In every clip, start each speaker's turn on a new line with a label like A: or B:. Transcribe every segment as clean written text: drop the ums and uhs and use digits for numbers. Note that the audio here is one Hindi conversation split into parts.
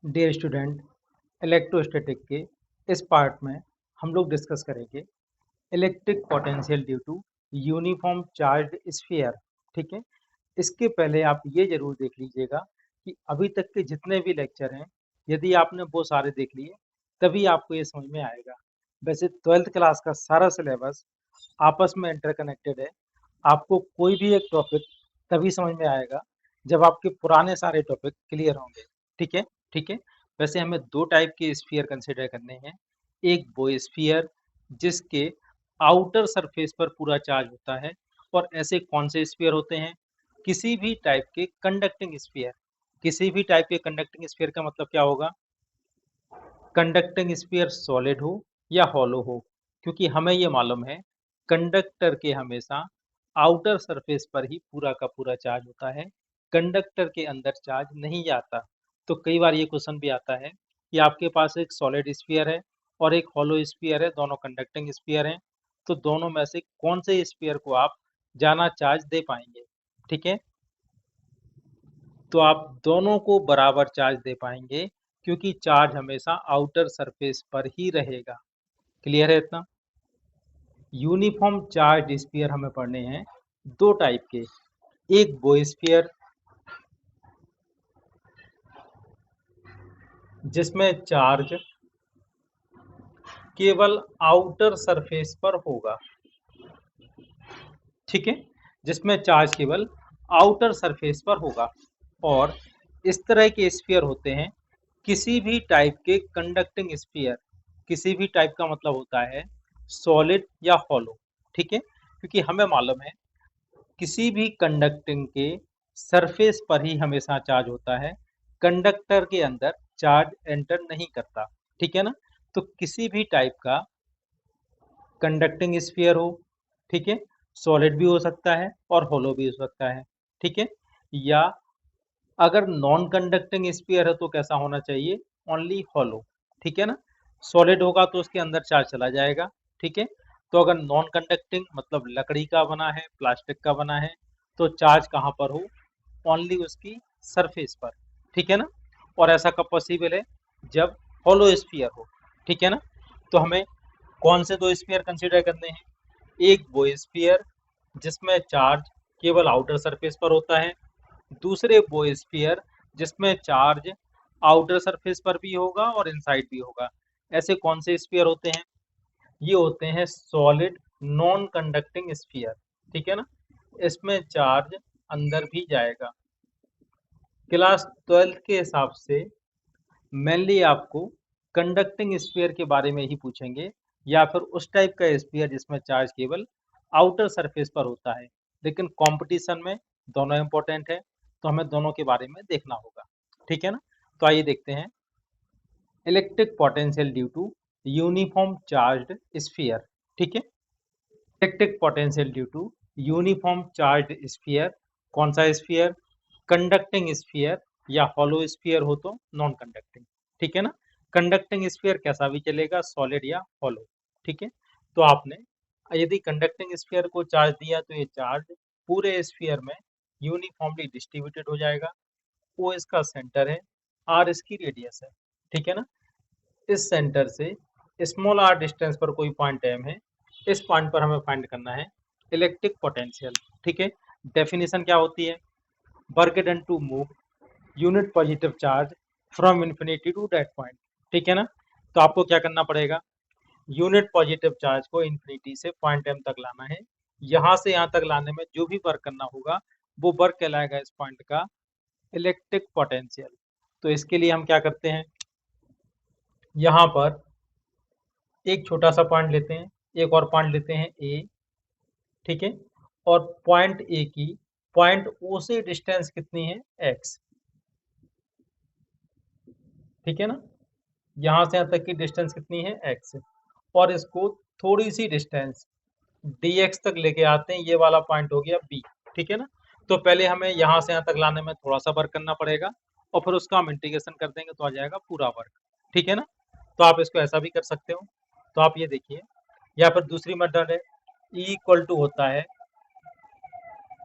A: डियर स्टूडेंट, इलेक्ट्रोस्टैटिक के इस पार्ट में हम लोग डिस्कस करेंगे electric potential due to uniform charged sphere. ठीक है। इसके पहले आप ये जरूर देख लीजिएगा कि अभी तक के जितने भी लेक्चर हैं, यदि आपने वो सारे देख लिए तभी आपको ये समझ में आएगा। वैसे 12th क्लास का सारा सिलेबस आपस में इंटरकनेक्टेड है। आपको कोई भी एक टॉपिक तभी समझ में आएगा जब आपके पुराने सारे टॉपिक क्लियर होंगे। ठीक है। ठीक है। वैसे हमें दो टाइप के स्फीयर कंसिडर करने हैं। एक वो स्फीयर जिसके आउटर सरफेस पर पूरा चार्ज होता है। और ऐसे कौन से स्फीयर होते हैं? किसी भी टाइप के कंडक्टिंग स्फीयर। किसी भी टाइप के कंडक्टिंग स्फीयर का मतलब क्या होगा? कंडक्टिंग स्फीयर सॉलिड हो या हॉलो हो, क्योंकि हमें ये मालूम है कंडक्टर के हमेशा आउटर सरफेस पर ही पूरा का पूरा चार्ज होता है, कंडक्टर के अंदर चार्ज नहीं जाता। तो कई बार ये क्वेश्चन भी आता है कि आपके पास एक सॉलिड स्फीयर है और एक हॉलो स्फीयर है, दोनों कंडक्टिंग स्फीयर हैं, तो दोनों में से कौन से स्फीयर को आप ज्यादा चार्ज दे पाएंगे? ठीक है। तो आप दोनों को बराबर चार्ज दे पाएंगे, क्योंकि चार्ज हमेशा आउटर सरफेस पर ही रहेगा। क्लियर है इतना? यूनिफॉर्म चार्ज स्फीयर हमें पढ़ने हैं दो टाइप के। एक वो स्फीयर जिसमें चार्ज केवल आउटर सरफेस पर होगा। ठीक है। जिसमें चार्ज केवल आउटर सरफेस पर होगा। और इस तरह के स्फीयर होते हैं किसी भी टाइप के कंडक्टिंग स्फीयर। किसी भी टाइप का मतलब होता है सॉलिड या हॉलो। ठीक है। क्योंकि हमें मालूम है किसी भी कंडक्टिंग के सरफेस पर ही हमेशा चार्ज होता है, कंडक्टर के अंदर चार्ज एंटर नहीं करता। ठीक है ना? तो किसी भी टाइप का कंडक्टिंग स्फीयर हो, ठीक है, सॉलिड भी हो सकता है और होलो भी हो सकता है। ठीक है। या अगर नॉन कंडक्टिंग स्फीयर है तो कैसा होना चाहिए? ओनली होलो। ठीक है ना? सॉलिड होगा तो उसके अंदर चार्ज चला जाएगा। ठीक है। तो अगर नॉन कंडक्टिंग मतलब लकड़ी का बना है, प्लास्टिक का बना है, तो चार्ज कहाँ पर हो? ओनली उसकी सरफेस पर। ठीक है ना? और ऐसा कब पॉसिबल है? जब होलो स्फीयर हो। ठीक है ना? तो हमें कौन से दो स्फीयर कंसीडर करने हैं? एक वो स्फीयर जिसमें चार्ज केवल आउटर सरफेस पर होता है, दूसरे वो स्फीयर जिसमें चार्ज आउटर सरफेस पर भी होगा और इनसाइड भी होगा। ऐसे कौन से स्फीयर होते हैं? ये होते हैं सॉलिड नॉन कंडक्टिंग स्फीयर। ठीक है ना? इसमें चार्ज अंदर भी जाएगा। क्लास 12 के हिसाब से मेनली आपको कंडक्टिंग स्फीयर के बारे में ही पूछेंगे, या फिर उस टाइप का स्फीयर जिसमें चार्ज केवल आउटर सरफेस पर होता है। लेकिन कंपटीशन में दोनों इंपॉर्टेंट है, तो हमें दोनों के बारे में देखना होगा। ठीक है ना? तो आइए देखते हैं electric potential due to uniform charged sphere. ठीक है। Electric potential due to uniform charged sphere. कौन सा स्फीयर? कंडक्टिंग स्फीयर या हॉलो स्फीयर हो तो नॉन कंडक्टिंग। ठीक है ना? कंडक्टिंग स्फीयर कैसा भी चलेगा, सॉलिड या हॉलो। ठीक है। तो आपने यदि कंडक्टिंग स्फीयर को चार्ज दिया तो ये चार्ज पूरे स्फीयर में यूनिफॉर्मली डिस्ट्रीब्यूटेड हो जाएगा। ओ इसका सेंटर है, आर इसकी रेडियस है। ठीक है ना? इस सेंटर से स्मॉल आर डिस्टेंस पर कोई पॉइंट एम है, इस पॉइंट पर हमें फाइंड करना है इलेक्ट्रिक पोटेंशियल। ठीक है। डेफिनेशन क्या होती है? Work done to move unit positive charge from infinity to that point. ठीक है ना? तो आपको क्या करना पड़ेगा? यूनिट पॉजिटिव चार्ज को इन्फिनिटी से पॉइंट एम तक लाना है। यहाँ से यहाँ तक लाने में जो भी वर्क करना होगा वो वर्क कहलाएगा इस पॉइंट का इलेक्ट्रिक पोटेंशियल। तो इसके लिए हम क्या करते हैं? यहाँ पर एक छोटा सा पॉइंट लेते हैं, एक और पॉइंट लेते हैं ए। ठीक है। और पॉइंट ए की पॉइंट ओ से डिस्टेंस कितनी है? एक्स। ठीक है ना? यहाँ से यहाँ तक की डिस्टेंस कितनी है? एक्स। और इसको थोड़ी सी डिस्टेंस dx तक लेके आते हैं, ये वाला पॉइंट हो गया बी। ठीक है ना? तो पहले हमें यहाँ से यहाँ तक लाने में थोड़ा सा वर्क करना पड़ेगा, और फिर उसका हम इंटीग्रेशन कर देंगे तो आ जाएगा पूरा वर्क। ठीक है ना? तो आप इसको ऐसा भी कर सकते हो। तो आप ये देखिए, या फिर दूसरी मेथड है, E इक्वल टू होता है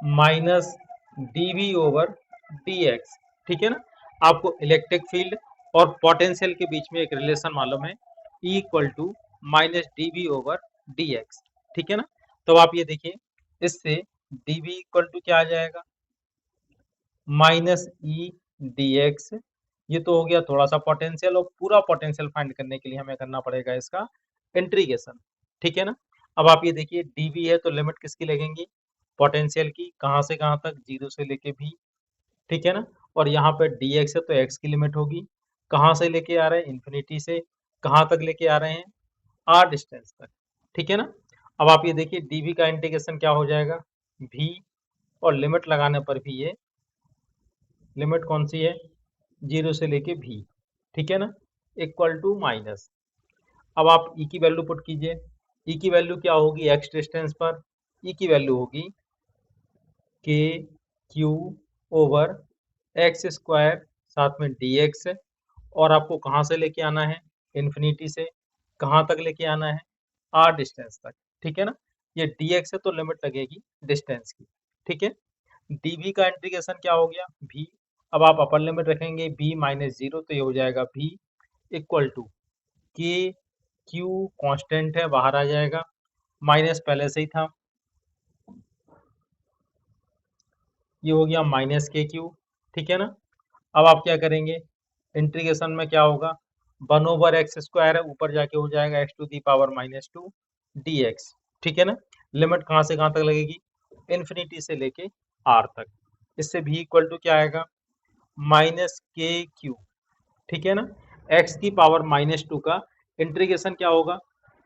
A: minus d v over d x. ठीक है ना? आपको इलेक्ट्रिक फील्ड और पोटेंशियल के बीच में एक रिलेशन मालूम है, E equal to minus d b over d x, ठीक है ना। तो आप ये देखिए, इससे डी बी इक्वल टू क्या आ जाएगा, माइनस ई डी एक्स। ये तो हो गया थोड़ा सा पोटेंशियल, और पूरा पोटेंशियल फाइंड करने के लिए हमें करना पड़ेगा इसका इंटीग्रेशन, ठीक है ना। अब आप ये देखिए, डी बी है तो लिमिट किसकी लगेंगी, पोटेंशियल की, कहाँ से कहाँ तक, जीरो से लेके भी, ठीक है ना। और यहाँ पे डी एक्स है तो एक्स की लिमिट होगी, कहाँ से लेके आ रहे हैं, इन्फिनिटी से कहाँ तक लेके आ रहे हैं, आर डिस्टेंस तक, ठीक है ना। अब आप ये देखिए, डीवी का इंटीग्रेशन क्या हो जाएगा, भी, और लिमिट लगाने पर भी ये लिमिट कौन सी है, जीरो से लेके भी, ठीक है ना, इक्वल टू माइनस। अब आप ई की वैल्यू पुट कीजिए, ई की वैल्यू क्या होगी एक्स डिस्टेंस पर, ई की वैल्यू होगी के क्यू ओवर एक्स स्क्वायर, साथ में डी एक्स, और आपको कहाँ से लेके आना है, इन्फिनिटी से कहाँ तक लेके आना है, आर डिस्टेंस तक, ठीक है ना। ये डी एक्स है तो लिमिट लगेगी डिस्टेंस की, ठीक है। डी वी का इंटीग्रेशन क्या हो गया, भी। अब आप अपर लिमिट रखेंगे भी माइनस जीरो, तो ये हो जाएगा भी equal to k q, constant है बाहर आ जाएगा, माइनस पहले से ही था, ये हो गया माइनस के क्यू, ठीक है ना। अब आप क्या करेंगे, इंटीग्रेशन में क्या होगा, वन ओवर एक्स स्क्वायर है, ऊपर जाके हो जाएगा x to the power minus two d x, ठीक है ना। लिमिट कहाँ से कहाँ तक लगेगी, इन्फिनिटी से लेके आर तक। इससे भी इक्वल टू क्या आएगा, माइनस के क्यू, ठीक है ना। एक्स की पावर माइनस टू का इंटीग्रेशन क्या होगा,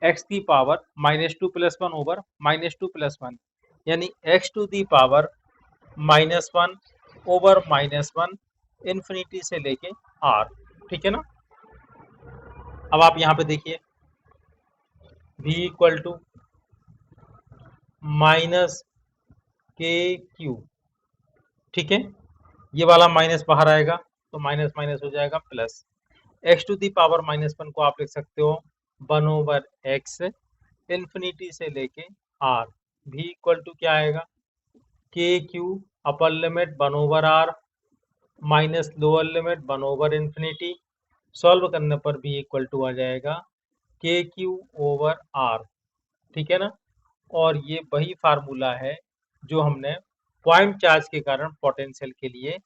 A: एक्स की power minus two plus one over minus two plus one, यानी x to the power minus one over minus one, infinity से लेके आर, ठीक है ना। अब आप यहाँ पे देखिए, v equal to minus k Q, ठीक है। ये वाला माइनस बाहर आएगा तो माइनस माइनस हो जाएगा plus, x to the power minus one को आप लिख सकते हो वन ओवर एक्स, इन्फिनिटी से लेके आर। v इक्वल टू क्या आएगा, k q upper limit one over r minus lower limit one over infinity, solve करने पर भी इक्वल टू आ जाएगा के क्यू ओवर आर, ठीक है ना। और ये वही फार्मूला है जो हमने पॉइंट चार्ज के कारण पोटेंशियल के लिए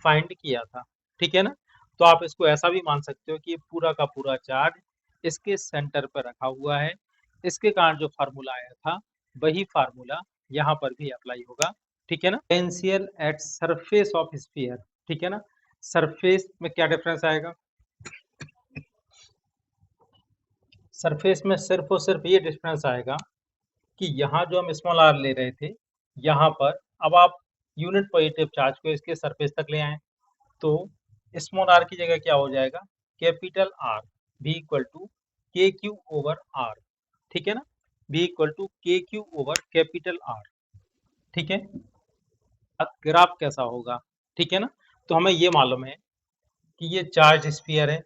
A: फाइंड किया था, ठीक है ना। तो आप इसको ऐसा भी मान सकते हो कि ये पूरा का पूरा चार्ज इसके सेंटर पर रखा हुआ है, इसके कारण जो फार्मूला आया था वही फार्मूला यहाँ पर भी अप्लाई होगा, ठीक है ना। Potential at surface of sphere, ठीक है ना। सरफेस में क्या डिफरेंस आएगा, सरफेस में सिर्फ और सिर्फ ये डिफरेंस आएगा कि यहाँ जो हम स्मॉल आर ले रहे थे, यहाँ पर अब आप यूनिट पॉजिटिव चार्ज को इसके सरफेस तक ले आए, तो स्मॉल आर की जगह क्या हो जाएगा, कैपिटल आर, भी equal to k q over are, ठीक है ना। भी equal to k q over capital are, ठीक है। अब ग्राफ कैसा होगा, ठीक है ना। तो हमें ये मालूम है कि ये चार्ज स्फीयर है,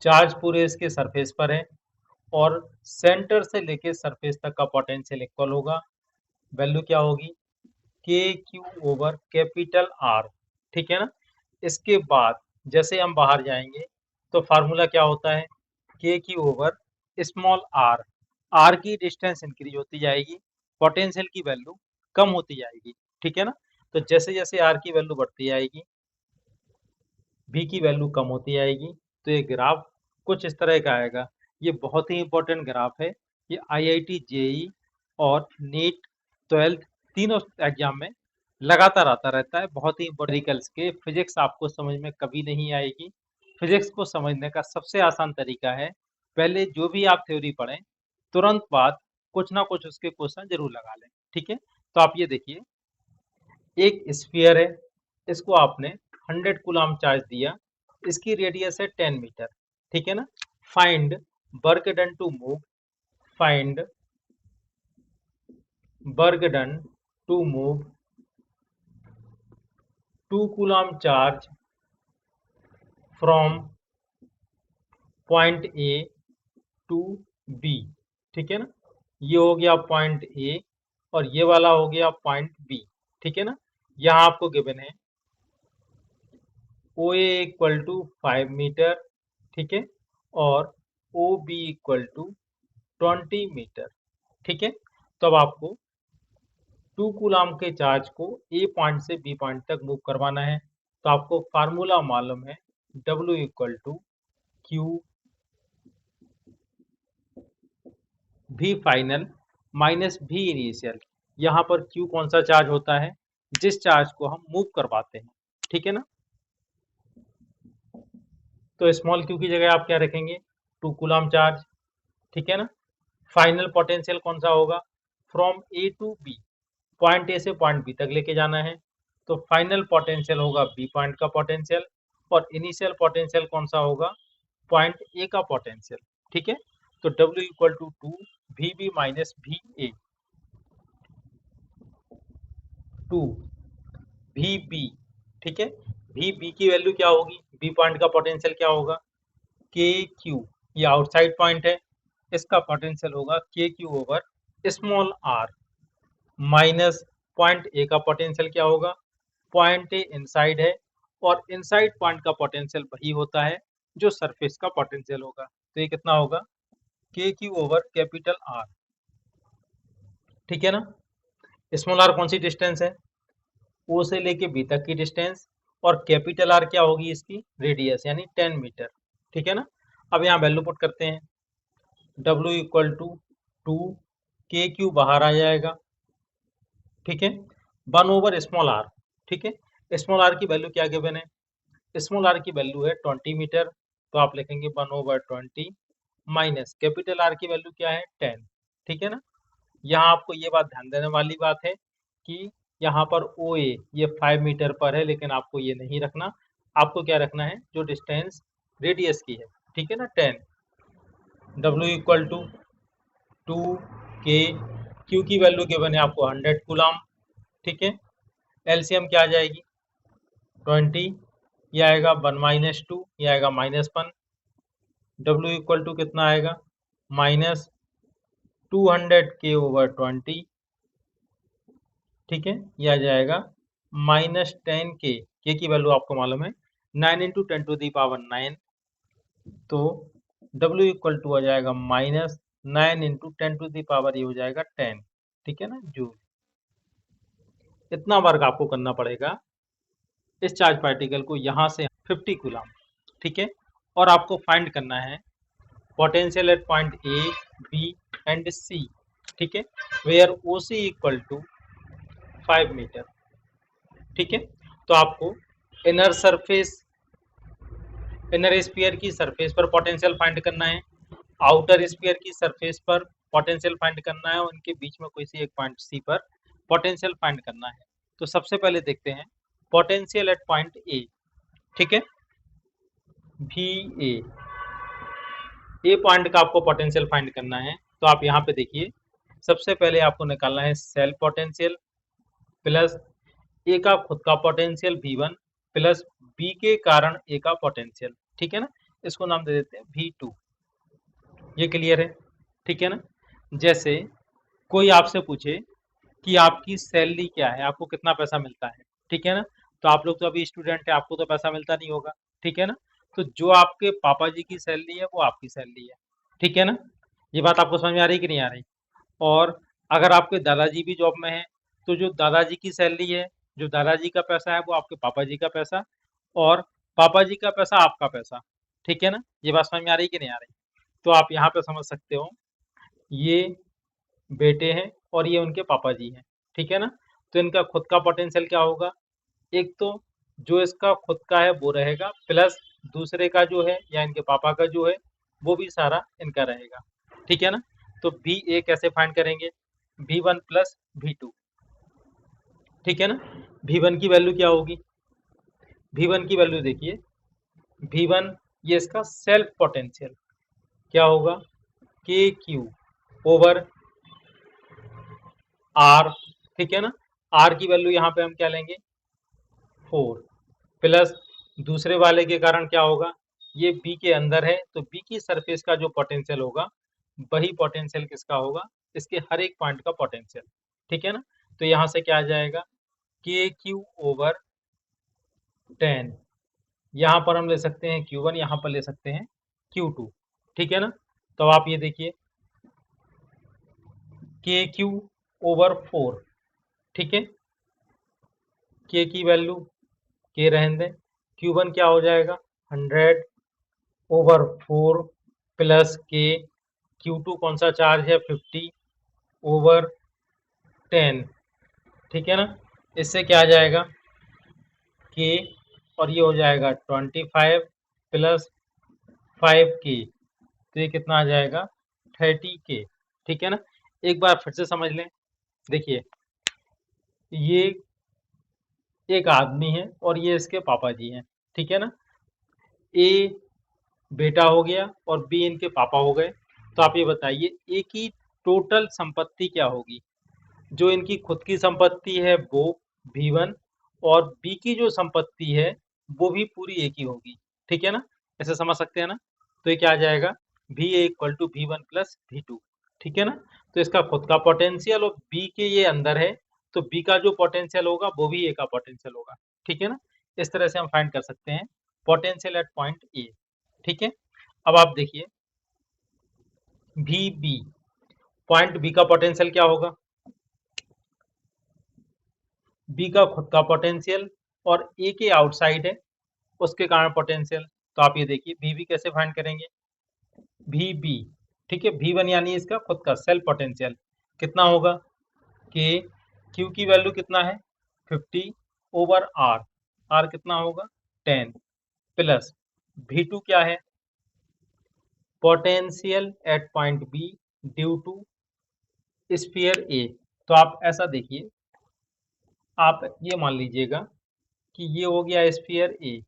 A: चार्ज पूरे इसके सरफेस पर है, और सेंटर से लेके सरफेस तक का पोटेंशियल इक्वल होगा, वैल्यू क्या होगी, के क्यू ओवर कैपिटल आर, ठीक है ना। इसके बाद जैसे हम बाहर जाएंगे तो फार्मूला क्या होता है, k q over small r, r की डिस्टेंस इंक्रीज होती जाएगी, पोटेंशियल की वैल्यू कम होती जाएगी, ठीक है ना। तो जैसे जैसे आर की वैल्यू बढ़ती जाएगी, बी की वैल्यू कम होती आएगी, तो ये ग्राफ कुछ इस तरह का आएगा। ये बहुत ही इंपॉर्टेंट ग्राफ है, ये आईआईटी जेई और नीट 12 तीनों एग्जाम में लगातार आता रहता है। बहुत ही इंपॉर्टेंट के फिजिक्स आपको समझ में कभी नहीं आएगी। फिजिक्स को समझने का सबसे आसान तरीका है, पहले जो भी आप थ्योरी पढ़ें तुरंत बाद कुछ ना कुछ उसके क्वेश्चन जरूर लगा लें, ठीक है। तो आप ये देखिए, एक स्फीयर है, इसको आपने 100 कूलम चार्ज दिया, इसकी रेडियस है 10 मीटर, ठीक है ना। Find work done to move, find work done to move 2 coulomb charge from point A to B, ठीक है ना। ये हो गया पॉइंट ए और ये वाला हो गया पॉइंट बी, ठीक है ना। यहाँ आपको गिवन है O A equal to 5 metre, ठीक है, और O B equal to 20 metre, ठीक है। तो अब आपको 2 कूलाम के चार्ज को ए पॉइंट से बी पॉइंट तक मूव करवाना है। तो आपको फार्मूला मालूम है, डब्ल्यू इक्वल टू क्यू भी फाइनल माइनस भी इनिशियल। यहाँ पर क्यू कौन सा चार्ज होता है, जिस चार्ज को हम मूव करवाते हैं, ठीक है ना। तो स्मॉल क्यू की जगह आप क्या रखेंगे, 2 कूलाम चार्ज, ठीक है ना। फाइनल पोटेंशियल कौन सा होगा, from A to B, point A से पॉइंट बी तक लेके जाना है। तो फाइनल पोटेंशियल होगा बी पॉइंट का पोटेंशियल, और इनिशियल पोटेंशियल कौन सा होगा, पॉइंट ए का पोटेंशियल, ठीक है। तो W equal to 2 VB minus V A, 2 VB, ठीक है। VB की वैल्यू क्या होगी, बी पॉइंट का पोटेंशियल क्या होगा, KQ, ये आउटसाइड पॉइंट है, इसका पोटेंशियल होगा KQ over small r, minus point A का पोटेंशियल क्या होगा, पॉइंट ए इनसाइड है, और इनसाइड पॉइंट का पोटेंशियल वही होता है जो सरफेस का पोटेंशियल होगा। तो ये कितना होगा, KQ ओवर कैपिटल R, ठीक है ना। स्मॉल r कौन सी डिस्टेंस है, ओ से लेके बी तक की डिस्टेंस, और कैपिटल आर क्या होगी, इसकी रेडियस, यानी 10 मीटर, ठीक है ना। अब यहाँ वैल्यू पुट करते हैं, W इक्वल टू 2 KQ बाहर आ जाएगा, ठीक है, 1 ओवर स्मॉल आर, ठीक है। स्मॉल आर की वैल्यू क्या गिवन है, स्मॉल आर की वैल्यू है 20 मीटर, तो आप लिखेंगे 1/20, माइनस कैपिटल आर की वैल्यू क्या है 10, ठीक है ना। यहाँ आपको ये बात ध्यान देने वाली बात है कि यहाँ पर ओ ए ये 5 मीटर पर है, लेकिन आपको ये नहीं रखना, आपको क्या रखना है, जो डिस्टेंस रेडियस की है, ठीक है ना, 10। W equal to 2 K, Q की वैल्यू गिवन है आपको 100 कूलाम, ठीक है। एलसीएम क्या आ जाएगी, 20, ये आएगा 1 - 2, ये आएगा -1। W इक्वल टू कितना आएगा, माइनस 200K ओवर 20, ठीक है, ये आ जाएगा -10K, की वैल्यू आपको मालूम है 9 इंटू 10⁻9, तो W इक्वल टू आ जाएगा -9 इंटू 10⁻, ये हो जाएगा 10, ठीक है ना, जूल। इतना वर्क आपको करना पड़ेगा इस चार्ज पार्टिकल को यहाँ से 50 कूलाम, ठीक है। और आपको फाइंड करना है potential at point A, B and C, ठीक है, where O C equal to 5 metre, ठीक है। तो आपको इनर सरफेस, इनर स्फीयर की सरफेस पर पोटेंशियल फाइंड करना है, आउटर स्फीयर की सरफेस पर पोटेंशियल फाइंड करना है, उनके बीच में कोई सी एक पॉइंट सी पर पोटेंशियल फाइंड करना है। तो सबसे पहले देखते हैं पोटेंशियल एट पॉइंट ए, ठीक है, भी ए पॉइंट का आपको पोटेंशियल फाइंड करना है। तो आप यहाँ पे देखिए, सबसे पहले आपको निकालना है सेल्फ पोटेंशियल प्लस ए का खुद का पोटेंशियल V1 प्लस बी के कारण ए का पोटेंशियल, ठीक है ना। इसको नाम दे देते हैं V2, ये क्लियर है, ठीक है ना। जैसे कोई आपसे पूछे कि आपकी सैलरी क्या है, आपको कितना पैसा मिलता है, ठीक है ना। तो आप लोग तो अभी स्टूडेंट है, आपको तो पैसा मिलता नहीं होगा, ठीक है ना। तो जो आपके पापा जी की सैलरी है वो आपकी सैलरी है, ठीक है ना। ये बात आपको समझ में आ रही कि नहीं आ रही। और अगर आपके दादाजी भी जॉब में हैं, तो जो दादाजी की सैलरी है, जो दादाजी का पैसा है, वो आपके पापा जी का पैसा, और पापा जी का पैसा आपका पैसा, ठीक है ना। ये बात समझ में आ रही कि नहीं आ रही। तो आप यहाँ पे समझ सकते हो, ये बेटे हैं और ये उनके पापा जी हैं, ठीक है ना। तो इनका खुद का पोटेंशियल क्या होगा, एक तो जो इसका खुद का है वो रहेगा, प्लस दूसरे का जो है या इनके पापा का जो है वो भी सारा इनका रहेगा, ठीक है ना। तो बी ए कैसे फाइंड करेंगे, V1 प्लस V2, ठीक है ना। V1 की वैल्यू क्या होगी, V1 की वैल्यू देखिए, V1 ये इसका सेल्फ पोटेंशियल क्या होगा, KQ ओवर R, ठीक है ना। R की वैल्यू यहाँ पे हम क्या लेंगे 4, प्लस दूसरे वाले के कारण क्या होगा, ये B के अंदर है, तो B की सरफेस का जो पोटेंशियल होगा वही पोटेंशियल किसका होगा, इसके हर एक पॉइंट का पोटेंशियल, ठीक है ना। तो यहाँ से क्या आ जाएगा, KQ ओवर 10, यहाँ पर हम ले सकते हैं Q1, यहाँ पर ले सकते हैं Q2, ठीक है ना। तो आप ये देखिए KQ/4, ठीक है, K की वैल्यू K रहने दें, Q1 क्या हो जाएगा 100/4 प्लस K, Q2 कौन सा चार्ज है 50/10, ठीक है ना। इससे क्या आ जाएगा K, और ये हो जाएगा 25 प्लस 5K, तो ये कितना आ जाएगा 30K, ठीक है ना। एक बार फिर से समझ लें, देखिए ये एक आदमी है और ये इसके पापा जी हैं, ठीक है ना। ए बेटा हो गया और बी इनके पापा हो गए। तो आप ये बताइए ए की टोटल संपत्ति क्या होगी। जो इनकी खुद की संपत्ति है वो V1, और बी की जो संपत्ति है वो भी पूरी ए की होगी, ठीक है ना। ऐसे समझ सकते हैं ना। तो ये क्या आ जाएगा VA=V1 प्लस V2, ठीक है ना। तो इसका खुद का पोटेंशियल और बी के ये अंदर है, तो बी का जो पोटेंशियल होगा वो भी ए का पोटेंशियल होगा, ठीक है ना। इस तरह से हम फाइंड कर सकते हैं पोटेंशियल एट पॉइंट ए, ठीक है। अब आप देखिए VB, पॉइंट बी का पोटेंशियल क्या होगा, बी का खुद का पोटेंशियल और ए के आउटसाइड है उसके कारण पोटेंशियल। तो आप ये देखिए VB कैसे फाइंड करेंगे, VB, ठीक है, V1 यानी इसका खुद का सेल्फ पोटेंशियल कितना होगा कि Q की वैल्यू कितना है 50/R, R कितना होगा 10, प्लस V2 क्या है potential at point B due to sphere A. तो आप ऐसा देखिए, आप ये मान लीजिएगा कि ये हो गया स्फीयर ए,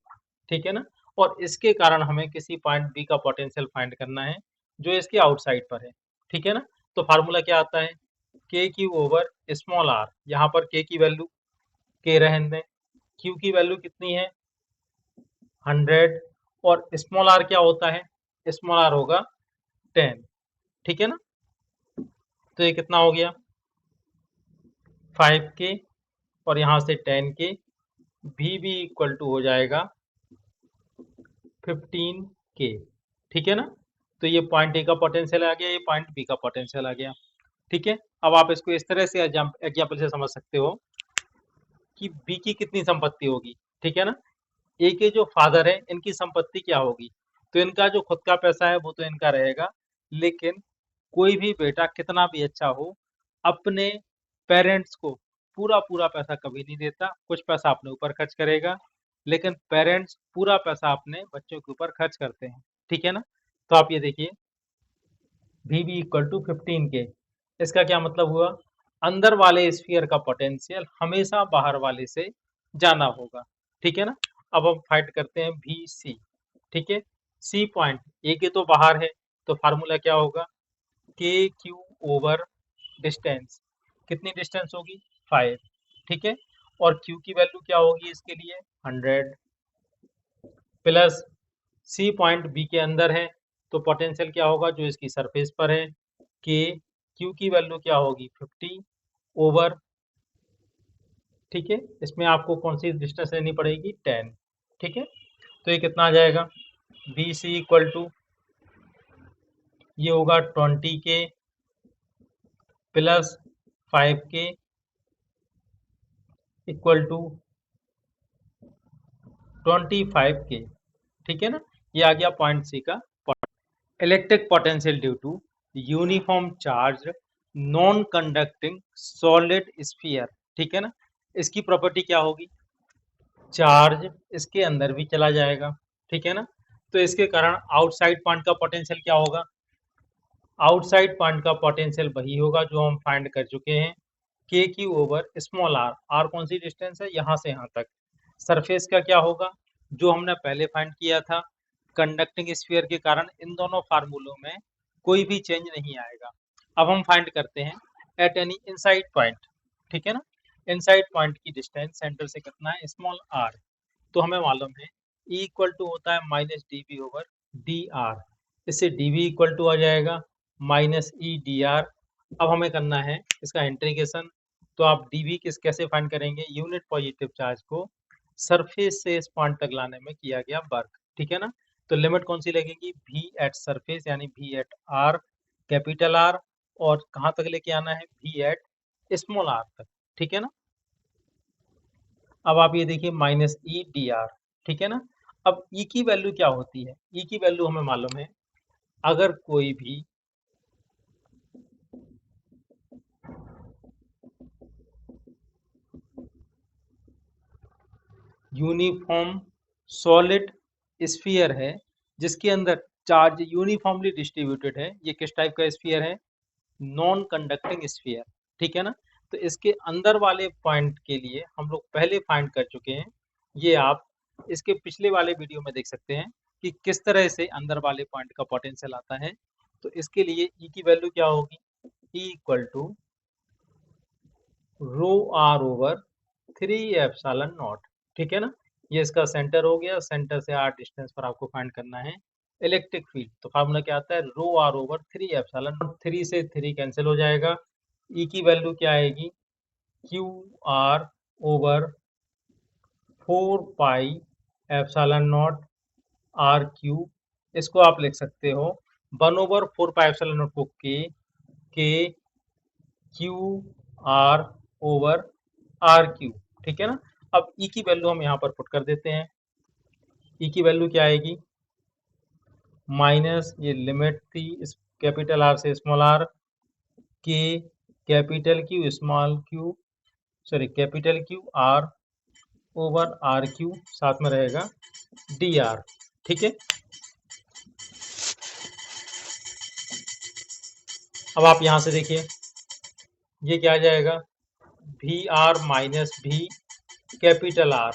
A: ठीक है ना, और इसके कारण हमें किसी पॉइंट बी का पोटेंशियल फाइंड करना है जो इसके आउटसाइड पर है, ठीक है ना। तो फार्मूला क्या आता है KQ/r, यहाँ पर K की वैल्यू K रहने दें, Q की वैल्यू कितनी है 100, और स्मॉल r क्या होता है, स्मॉल r होगा 10, ठीक है ना। तो ये कितना हो गया 5K और यहाँ से 10K, VB= हो जाएगा 15K, ठीक है ना। तो ये पॉइंट ए का पोटेंशियल आ गया, ये पॉइंट बी का पोटेंशियल आ गया, ठीक है। अब आप इसको इस तरह से एग्जाम्पल से समझ सकते हो कि बी की कितनी संपत्ति होगी, ठीक है ना। ए के जो फादर है इनकी संपत्ति क्या होगी, तो इनका जो खुद का पैसा है वो तो इनका रहेगा, लेकिन कोई भी बेटा कितना भी अच्छा हो अपने पेरेंट्स को पूरा पूरा पैसा कभी नहीं देता, कुछ पैसा अपने ऊपर खर्च करेगा, लेकिन पेरेंट्स पूरा पैसा अपने बच्चों के ऊपर खर्च करते हैं, ठीक है ना। तो आप ये देखिए VB=15K, इसका क्या मतलब हुआ, अंदर वाले स्फीयर का पोटेंशियल हमेशा बाहर वाले से जाना होगा, ठीक है ना। अब हम फाइंड करते हैं VC, ठीक है, C पॉइंट ए के तो बाहर है, तो फार्मूला क्या होगा KQ/डिस्टेंस, कितनी डिस्टेंस होगी 5, ठीक है, और Q की वैल्यू क्या होगी इसके लिए 100, प्लस C पॉइंट बी के अंदर है, तो पोटेंशियल क्या होगा जो इसकी सरफेस पर है कि Q की वैल्यू क्या होगी 50, ठीक है, इसमें आपको कौन सी डिस्टेंस लेनी पड़ेगी 10, ठीक है। तो ये कितना आ जाएगा BC= ये होगा 20K प्लस 5K = 25K, ठीक है ना। ये आ गया पॉइंट सी का electric potential due to uniform charge non conducting solid sphere, ठीक है ना। इसकी प्रॉपर्टी क्या होगी, चार्ज इसके अंदर भी चला जाएगा, ठीक है ना। तो इसके कारण आउटसाइड पॉइंट का पोटेंशियल क्या होगा, आउटसाइड पॉइंट का पोटेंशियल वही होगा जो हम फाइंड कर चुके हैं KQ/r, r कौन सी डिस्टेंस है यहाँ से यहाँ तक, सरफेस का क्या होगा जो हमने पहले फाइंड किया था कंडक्टिंग स्फीयर के कारण इन दोनों फार्मूलों में कोई भी चेंज नहीं आएगा। अब हम फाइंड करते हैं एट एनी इनसाइड पॉइंट, ठीक है ना। इनसाइड पॉइंट की डिस्टेंस सेंटर से कितना है स्मॉल r, तो हमें मालूम है E= होता है -dB/dr, इससे dV= आ जाएगा -E/dr। अब हमें करना है इसका इंटीग्रेशन, तो आप dV कैसे फाइंड करेंगे, यूनिट पॉजिटिव चार्ज को सरफेस से इस पॉइंट तक लाने में किया गया वर्क, ठीक है ना। तो लिमिट कौन सी लगेगी, v एट सरफेस यानी v at r, capital R, और कहाँ तक लेके आना है, v एट स्मॉल r तक, ठीक है ना। अब आप ये देखिए माइनस ई डी आर, ठीक है ना। अब ई की वैल्यू क्या होती है, ई की वैल्यू हमें मालूम है, अगर कोई भी यूनिफॉर्म सॉलिड स्फीयर है जिसके अंदर चार्ज यूनिफॉर्मली डिस्ट्रीब्यूटेड है, ये किस टाइप का स्फीयर है, नॉन कंडक्टिंग स्फीयर, ठीक है ना। तो इसके अंदर वाले पॉइंट के लिए हम लोग पहले फाइंड कर चुके हैं, ये आप इसके पिछले वाले वीडियो में देख सकते हैं कि किस तरह से अंदर वाले पॉइंट का पोटेंशियल आता है। तो इसके लिए ई की वैल्यू क्या होगी, E equal to rho r over 3 epsilon nought, ठीक है ना। ये इसका सेंटर हो गया, सेंटर से आर डिस्टेंस पर आपको फाइंड करना है इलेक्ट्रिक फील्ड। तो फार्मूला क्या आता है, रो आर ओवर 3 एप्सिलॉन नॉट, 3 से 3 कैंसिल हो जाएगा, ई की वैल्यू क्या आएगी, q r over 4 pi epsilon nought r cube. इसको आप लिख सकते हो 1/4 पाई एप्सिलॉन नॉट को k q r over r cube, ठीक है ना। अब ई की वैल्यू हम यहाँ पर पुट कर देते हैं, ई की वैल्यू क्या आएगी, माइनस ये लिमिट थी इस कैपिटल आर से small r, k capital q small q, sorry capital q r over r cube, साथ में रहेगा डी आर, ठीक है। अब आप यहां से देखिए ये क्या आ जाएगा, v r minus v capital r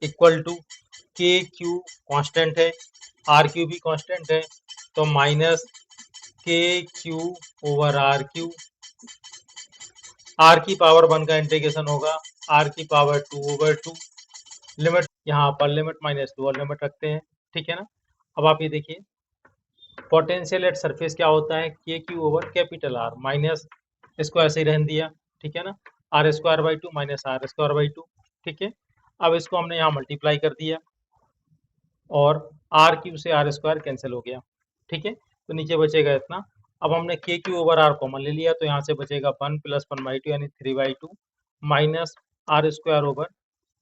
A: equal to k q constant है, आर क्यू भी कॉन्स्टेंट है, तो minus k q over r cube, r की पावर 1 का इंटीग्रेशन होगा आर की पावर 2 ओवर 2, लिमिट यहाँ पर लिमिट माइनस 2 और लिमिट रखते हैं, ठीक है ना। अब आप ये देखिए पोटेंशियल एट सरफेस क्या होता है, k q over capital r minus, इसको ऐसे ही रहने दिया, ठीक है ना, r square by 2 minus r square by 2, ठीक है। अब इसको हमने यहाँ मल्टीप्लाई कर दिया और आर क्यू से आर स्क्वायर कैंसिल हो गया, ठीक है। तो नीचे बचेगा इतना। अब हमने के क्यू ओवर आर कॉमन ले लिया, तो यहाँ से बचेगा 1 प्लस 1/2 यानी 3/2 minus r square over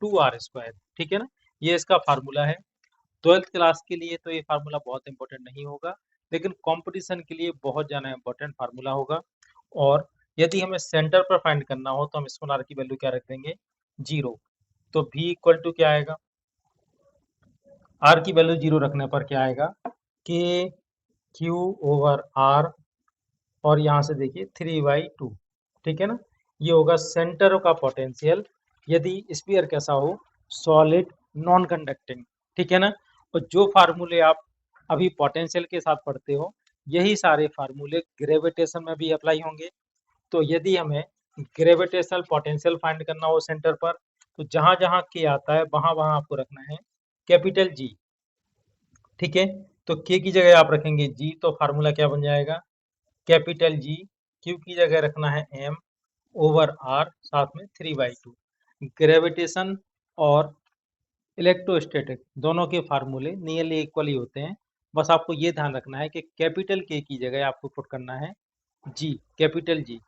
A: 2r square, ठीक है ना। ये इसका फार्मूला है। 12th क्लास के लिए तो ये फार्मूला बहुत इंपॉर्टेंट नहीं होगा, लेकिन कंपटीशन के लिए बहुत ज़्यादा इंपॉर्टेंट फार्मूला होगा। और यदि हमें सेंटर पर फाइंड करना हो तो हम स्मॉल आर की वैल्यू क्या रख देंगे, 0। तो v इक्वल टू क्या आएगा, आर की वैल्यू 0 रखने पर क्या आएगा, के क्यू ओवर आर, और यहाँ से देखिए 3/2, ठीक है ना। ये होगा सेंटर का पोटेंशियल यदि स्फीयर कैसा हो, सॉलिड नॉन कंडक्टिंग, ठीक है ना। और जो फार्मूले आप अभी पोटेंशियल के साथ पढ़ते हो, यही सारे फार्मूले ग्रेविटेशन में भी अप्लाई होंगे। तो यदि हमें ग्रेविटेशनल पोटेंशियल फाइंड करना हो सेंटर पर, तो जहां जहां के आता है वहां वहां आपको रखना है कैपिटल जी, ठीक है। तो के की जगह आप रखेंगे जी, तो फार्मूला क्या बन जाएगा, कैपिटल जी, क्यू की जगह रखना है एम ओवर आर, साथ में 3/2। ग्रेविटेशन और इलेक्ट्रोस्टैटिक दोनों के फार्मूले नियरली इक्वल ही होते हैं। बस आपको ये ध्यान रखना है कि कैपिटल के की जगह आपको पुट करना है जी, कैपिटल जी।